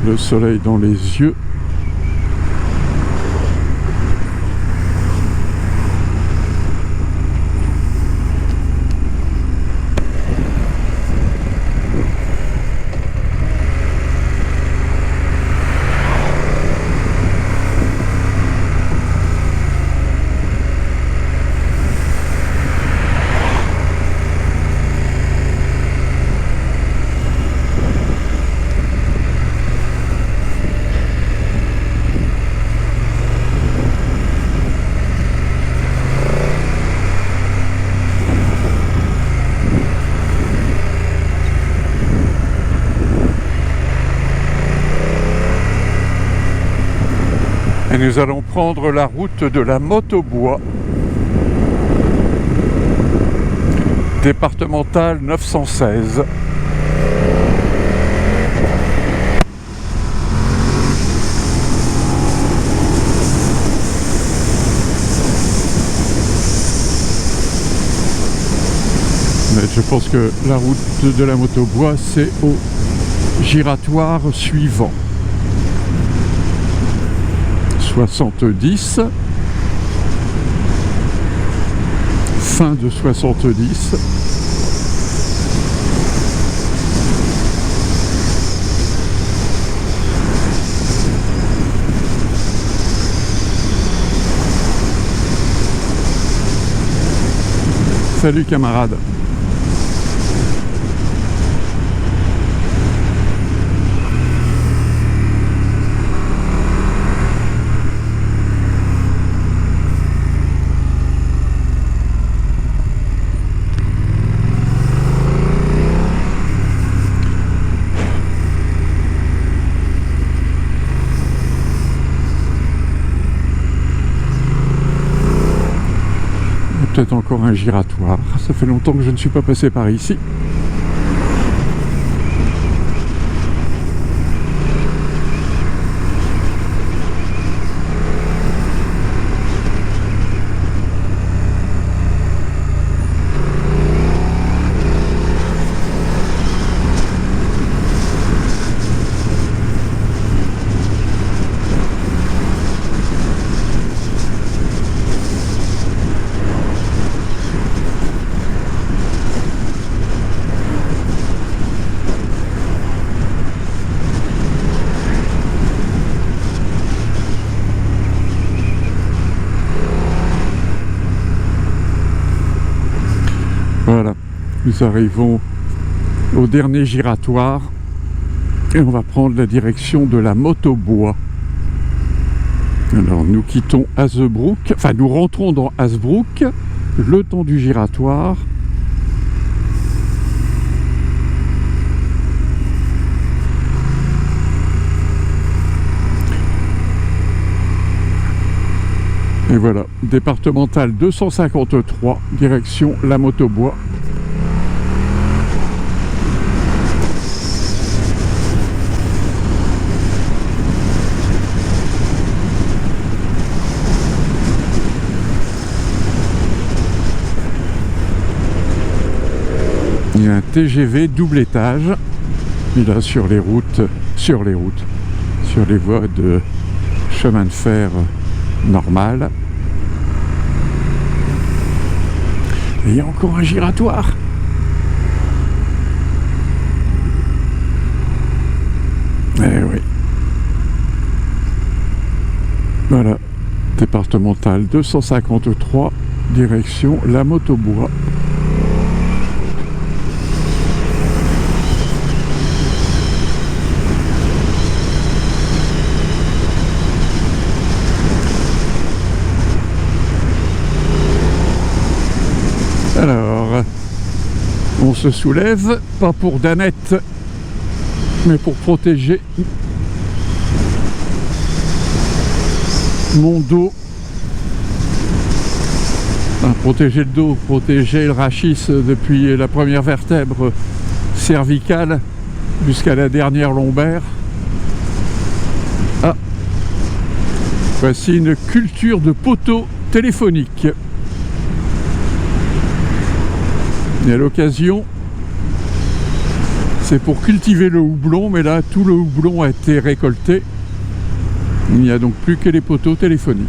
le soleil dans les yeux. Et nous allons prendre la route de la Motte-aux-Bois, départementale 916. Mais je pense que la route de la Motte-aux-Bois, c'est au giratoire suivant. 70, fin de 70, salut camarade. Peut-être encore un giratoire. Ça fait longtemps que je ne suis pas passé par ici. Voilà, nous arrivons au dernier giratoire et on va prendre la direction de la Motte-aux-Bois. Alors nous quittons Hazebrouck, enfin nous rentrons dans Hazebrouck, le temps du giratoire. Et voilà, départementale 253, direction la Motte-aux-Bois. Il y a un TGV double étage, et là sur les voies de chemin de fer normal. Et il y a encore un giratoire. Eh oui. Voilà, départementale 253, direction la Motte-aux-Bois. Alors, on se soulève, pas pour Danette, mais pour protéger mon dos. Enfin, protéger le dos, protéger le rachis depuis la première vertèbre cervicale jusqu'à la dernière lombaire. Ah, voici une culture de poteaux téléphoniques. Et à l'occasion, C'est pour cultiver le houblon, mais là tout le houblon a été récolté. Il n'y a donc plus que les poteaux téléphoniques.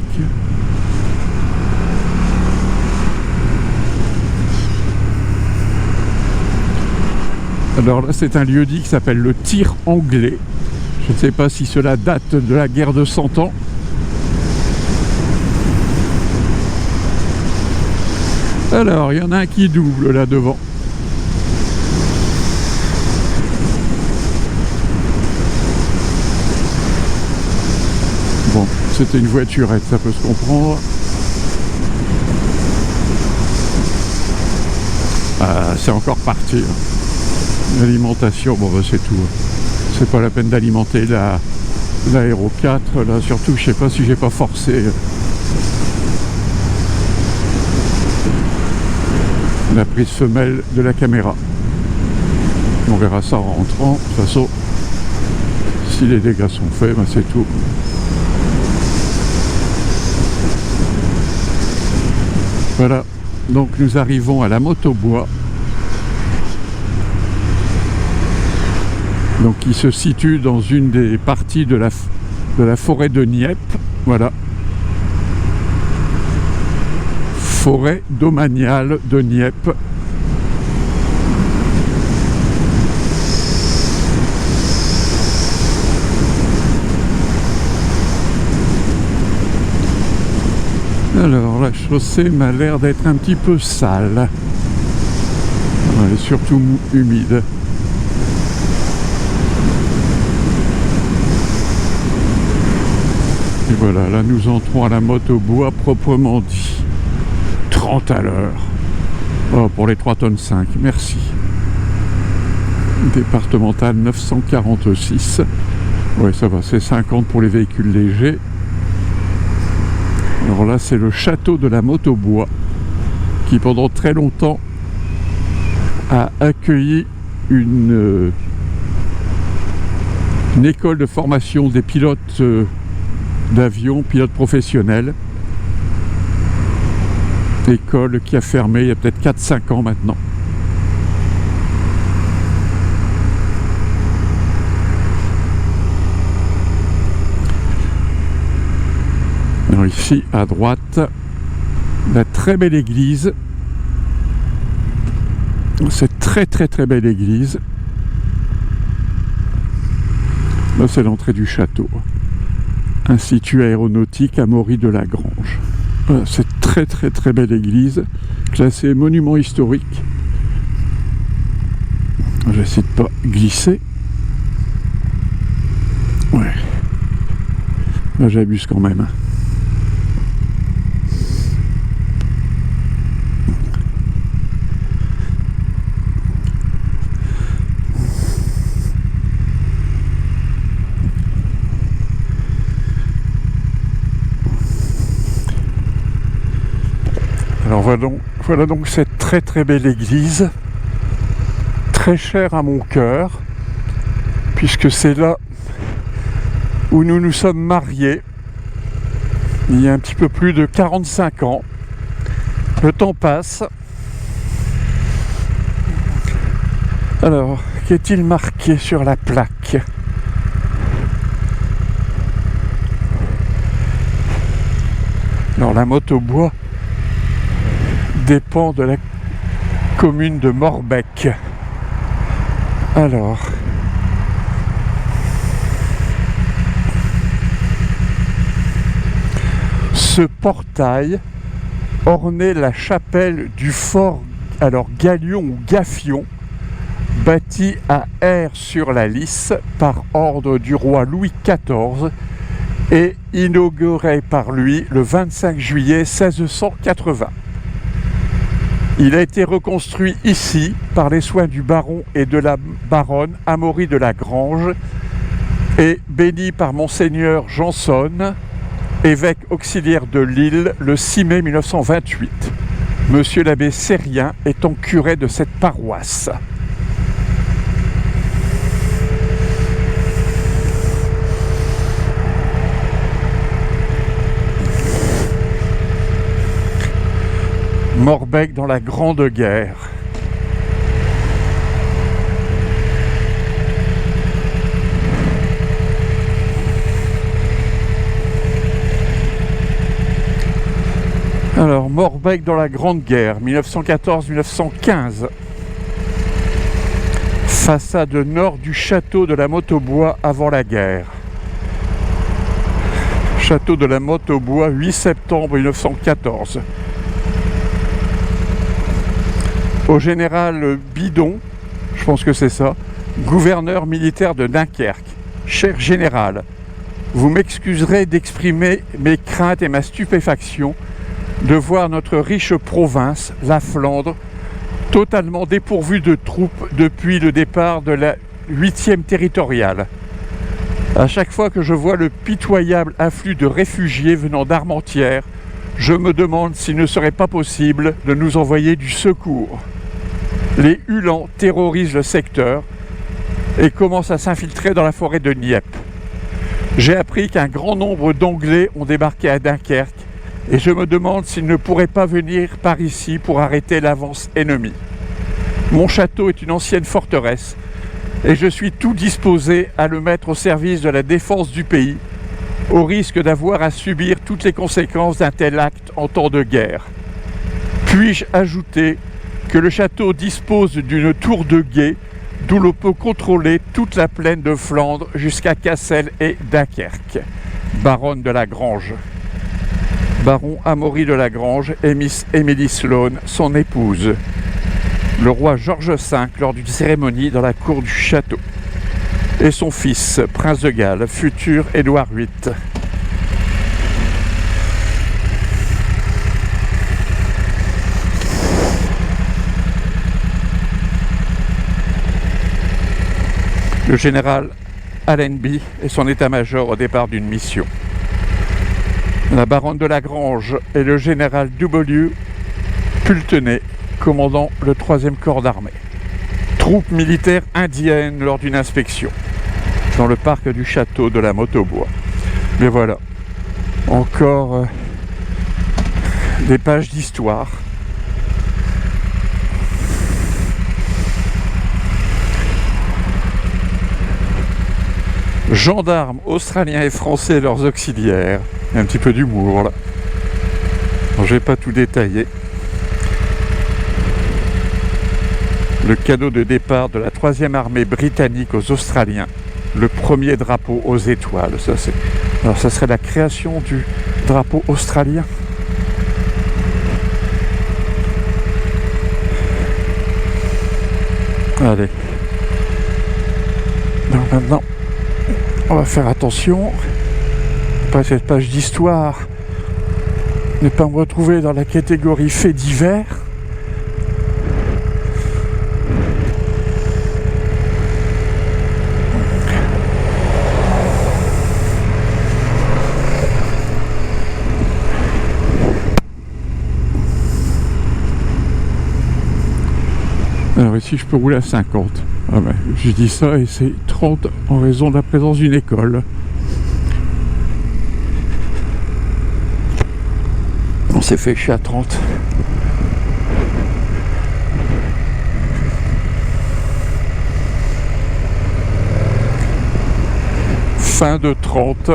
Alors là, c'est un lieu-dit qui s'appelle le Tir Anglais. Je ne sais pas si cela date de la guerre de 100 ans. Alors, il y en a un qui double là devant. Bon, c'était une voiturette, ça peut se comprendre. Ah, c'est encore parti. L'alimentation, bon bah c'est tout. C'est pas la peine d'alimenter l'aéro 4, là surtout je sais pas si j'ai pas forcé la prise femelle de la caméra. On verra ça en rentrant. De toute façon, si les dégâts sont faits, ben c'est tout. Voilà, donc nous arrivons à la Motobois. Donc il se situe dans une des parties de la forêt de Nieppe. Voilà. Forêt domaniale de Nieppe. Alors la chaussée m'a l'air d'être un petit peu sale. Elle est surtout humide. Et voilà, là nous entrons à la Motobois proprement dit. 30 à l'heure. Oh, pour les 3 tonnes 5, merci. Départementale 946. Ouais, ça va, c'est 50 pour les véhicules légers. Alors là, c'est le château de la Motobois qui pendant très longtemps a accueilli une école de formation des pilotes d'avion, pilotes professionnels. École qui a fermé il y a peut-être 4-5 ans maintenant. Alors ici à droite, la très belle église. C'est très belle église. Là c'est l'entrée du château. Institut aéronautique Amaury de la Grange. Voilà, c'est très belle église, classée monument historique. Je vais essayer de pas glisser. Ouais. Là j'abuse quand même. Alors voilà donc cette très belle église, très chère à mon cœur, puisque c'est là où nous nous sommes mariés, il y a un petit peu plus de 45 ans. Le temps passe. Alors, qu'est-il marqué sur la plaque ? Alors la Motobois dépend de la commune de Morbec. Alors, ce portail ornait la chapelle du fort, alors Galion ou Gaffion, bâti à Aire-sur-la-Lys par ordre du roi Louis XIV et inauguré par lui le 25 juillet 1680. Il a été reconstruit ici par les soins du baron et de la baronne Amaury de la Grange et béni par Monseigneur Janson, évêque auxiliaire de Lille, le 6 mai 1928. Monsieur l'abbé Sérien étant curé de cette paroisse. Morbec dans la Grande Guerre. Alors, Morbec dans la Grande Guerre, 1914-1915. Façade nord du château de la Motte-aux-Bois avant la guerre. Château de la Motte-aux-Bois, 8 septembre 1914. Au général Bidon, je pense que c'est ça, gouverneur militaire de Dunkerque. Cher général, vous m'excuserez d'exprimer mes craintes et ma stupéfaction de voir notre riche province, la Flandre, totalement dépourvue de troupes depuis le départ de la 8e territoriale. À chaque fois que je vois le pitoyable afflux de réfugiés venant d'Armentières, je me demande s'il ne serait pas possible de nous envoyer du secours. Les Uhlans terrorisent le secteur et commencent à s'infiltrer dans la forêt de Nieppe. J'ai appris qu'un grand nombre d'Anglais ont débarqué à Dunkerque et je me demande s'ils ne pourraient pas venir par ici pour arrêter l'avance ennemie. Mon château est une ancienne forteresse et je suis tout disposé à le mettre au service de la défense du pays, au risque d'avoir à subir toutes les conséquences d'un tel acte en temps de guerre. Puis-je ajouter que le château dispose d'une tour de guet d'où l'on peut contrôler toute la plaine de Flandre jusqu'à Cassel et Dunkerque. Baronne de la Grange. Baron Amaury de la Grange et Miss Emily Sloane, son épouse. Le roi George V lors d'une cérémonie dans la cour du château. Et son fils, prince de Galles, futur Édouard VIII. Le général Allenby et son état-major au départ d'une mission. La baronne de la Grange et le général W. Pulteney, commandant le 3e corps d'armée. Troupes militaires indiennes lors d'une inspection dans le parc du château de la Motte-aux-Bois. Mais voilà, encore des pages d'histoire. Gendarmes australiens et français et leurs auxiliaires. Il y a un petit peu d'humour là. Bon, je ne vais pas tout détailler. Le cadeau de départ de la 3e armée britannique aux Australiens. Le premier drapeau aux étoiles. Alors ça serait la création du drapeau australien. Allez. Donc maintenant, on va faire attention. Après cette page d'histoire, ne pas me retrouver dans la catégorie faits divers. Alors ici je peux rouler à 50. Ah ben, je dis ça et c'est 30 en raison de la présence d'une école. On s'est fait chier à 30. Fin de 30.